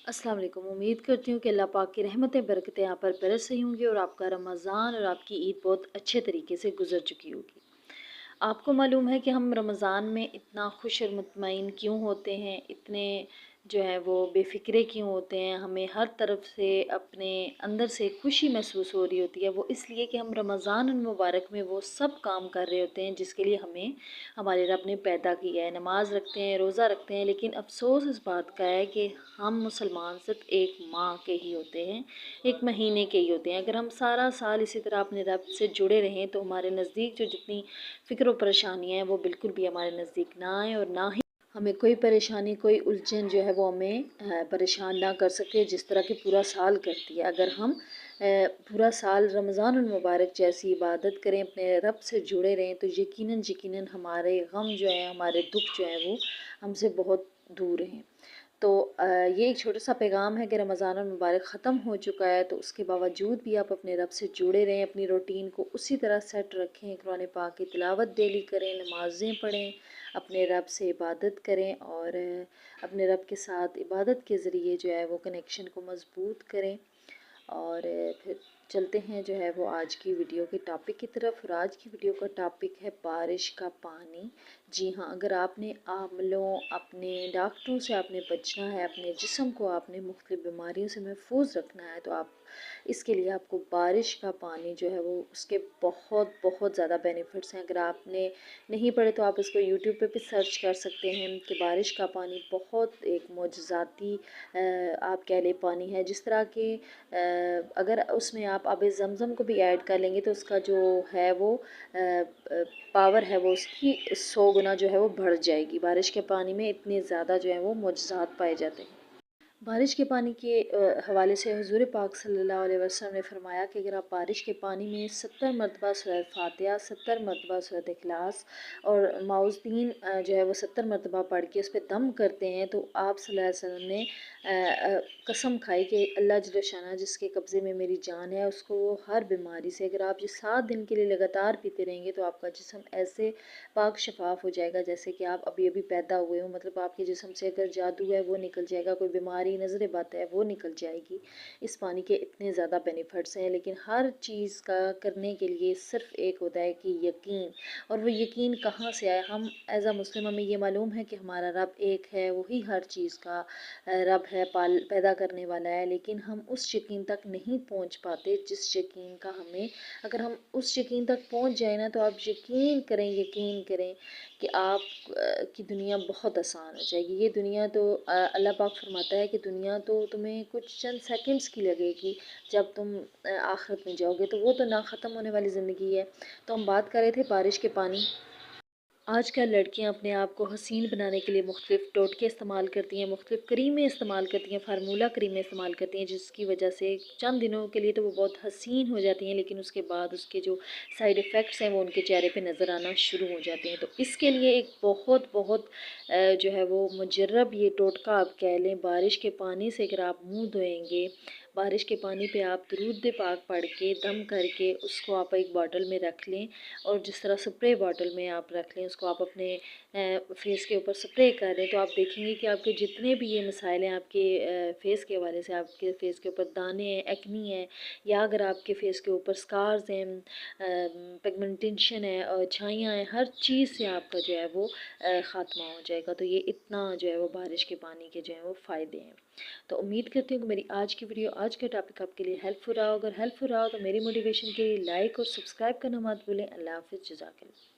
अस्सलाम वालेकुम। उम्मीद करती हूँ कि अल्लाह पाक की रहमतें बरकतें आप पर बरस रही होंगी और आपका रमज़ान और आपकी ईद बहुत अच्छे तरीके से गुजर चुकी होगी। आपको मालूम है कि हम रमज़ान में इतना खुश और मुतमईन क्यों होते हैं, इतने जो है वो बेफ़िक्रे क्यों होते हैं, हमें हर तरफ से अपने अंदर से खुशी महसूस हो रही होती है। वो इसलिए कि हम रमज़ान मुबारक में वो सब काम कर रहे होते हैं जिसके लिए हमें हमारे रब ने पैदा किया है। नमाज़ रखते हैं, रोज़ा रखते हैं, लेकिन अफ़सोस इस बात का है कि हम मुसलमान सिर्फ एक माह के ही होते हैं, एक महीने के ही होते हैं। अगर हम सारा साल इसी तरह अपने रब से जुड़े रहें तो हमारे नज़दीक जो जितनी फ़िक्र परेशानियाँ हैं वो बिल्कुल भी हमारे नज़दीक ना आएँ और ना ही हमें कोई परेशानी, कोई उलझन जो है वो हमें परेशान ना कर सके जिस तरह की पूरा साल करती है। अगर हम पूरा साल रमज़ानुल मुबारक जैसी इबादत करें, अपने रब से जुड़े रहें, तो यकीनन यकीनन हमारे गम जो हैं, हमारे दुख जो हैं वो हमसे बहुत दूर हैं। तो ये एक छोटा सा पैगाम है कि रमज़ानुल मुबारक ख़त्म हो चुका है, तो उसके बावजूद भी आप अपने रब से जुड़े रहें, अपनी रूटीन को उसी तरह सेट रखें, कुरान पाक की तिलावत डेली करें, नमाज़ें पढ़ें, अपने रब से इबादत करें और अपने रब के साथ इबादत के ज़रिए जो है वो कनेक्शन को मज़बूत करें। और फिर चलते हैं जो है वो आज की वीडियो के टॉपिक की तरफ। और आज की वीडियो का टॉपिक है बारिश का पानी। जी हाँ, अगर आपने आमलों, अपने डॉक्टरों से आपने बचना है, अपने जिस्म को आपने मुख्तलिफ बीमारियों से महफूज रखना है, तो आप इसके लिए आपको बारिश का पानी जो है वो उसके बहुत बहुत ज़्यादा बेनिफिट्स हैं। अगर आपने नहीं पढ़े तो आप इसको यूट्यूब पे भी सर्च कर सकते हैं कि बारिश का पानी बहुत एक मोजज़ाती आप कह लें पानी है। जिस तरह के अगर उसमें आप आब ज़मज़म को भी ऐड कर लेंगे तो उसका जो है वो पावर है वो उसकी 100 गुना जो है वो बढ़ जाएगी। बारिश के पानी में इतने ज़्यादा जो है वो मोजज़ात पाए जाते हैं। बारिश के पानी के हवाले से हुज़ूर पाक सल्लल्लाहु अलैहि वसल्लम ने फ़रमाया कि अगर आप बारिश के पानी में 70 मरतबा सूरह फ़ातिहा, 70 मरतबा सूरह इखलास और माउज़ीन जो है वो 70 मरतबा पढ़ के उस पे दम करते हैं, तो आप सल्लल्लाहु अलैहि वसल्लम ने कसम खाई कि अल्लाह जल्ल शाना जिसके कब्ज़े में मेरी जान है, उसको वो हर बीमारी से, अगर आप ये 7 दिन के लिए लगातार पीते रहेंगे तो आपका जिस्म ऐसे पाक शफाफ हो जाएगा जैसे कि आप अभी अभी पैदा हुए हो। मतलब आपके जिस्म से अगर जादू है वो निकल जाएगा, कोई बीमारी नज़र बद है वो निकल जाएगी। इस पानी के इतने ज़्यादा बेनिफिट्स हैं, लेकिन हर चीज़ का करने के लिए सिर्फ एक होता है कि यकीन। और वो यकीन कहाँ से आए? हम एज़ अ मुस्लिम हमें ये मालूम है कि हमारा रब एक है, वही हर चीज़ का रब है, पाल पैदा करने वाला है, लेकिन हम उस यकीन तक नहीं पहुंच पाते जिस यकीन का हमें, अगर हम उस यकीन तक पहुंच जाए ना तो आप यकीन करें कि आप की दुनिया बहुत आसान हो जाएगी। ये दुनिया तो अल्लाह पाक फरमाता है कि दुनिया तो तुम्हें कुछ चंद सेकंड्स की लगेगी, जब तुम आखिरत में जाओगे तो वो तो ना ख़त्म होने वाली ज़िंदगी है। तो हम बात कर रहे थे बारिश के पानी। आजकल लड़कियां अपने आप को हसीन बनाने के लिए मुख्तलिफ़ टोटके इस्तेमाल करती हैं, मुख्तलिफ़ क्रीमें इस्तेमाल करती हैं, फार्मूला क्रीमें इस्तेमाल करती हैं, जिसकी वजह से चंद दिनों के लिए तो वो बहुत हसीन हो जाती हैं, लेकिन उसके बाद उसके जो साइड इफ़ेक्ट्स हैं वो उनके चेहरे पे नज़र आना शुरू हो जाते हैं। तो इसके लिए एक बहुत बहुत जो है वो मुजर्रब ये टोटका आप कह लें, बारिश के पानी से अगर आप मुँह धोएँगे, बारिश के पानी पे आप दुरूद पाक पढ़ के दम करके उसको आप एक बॉटल में रख लें, और जिस तरह स्प्रे बॉटल में आप रख लें, उसको आप अपने फेस के ऊपर स्प्रे कर लें, तो आप देखेंगे कि आपके जितने भी ये मसाइल हैं आपके फेस के हवाले से, आपके फेस के ऊपर दाने हैं, एक्नी है, या अगर आपके फेस के ऊपर स्कार्स हैं, पिगमेंटेशन है और छाइयाँ हैं, हर चीज़ से आपका जो है वो ख़ात्मा हो जाएगा। तो ये इतना जो है वो बारिश के पानी के जो है वो फ़ायदे हैं। तो उम्मीद करती हूँ कि मेरी आज की वीडियो, आज का टॉपिक आपके लिए हेल्पफुल रहा हो। अगर हेल्पफुल रहा हो तो मेरी मोटिवेशन के लिए लाइक और सब्सक्राइब करना मत भूलें। अल्लाह हाफ़िज़, जज़ाकल्लाह।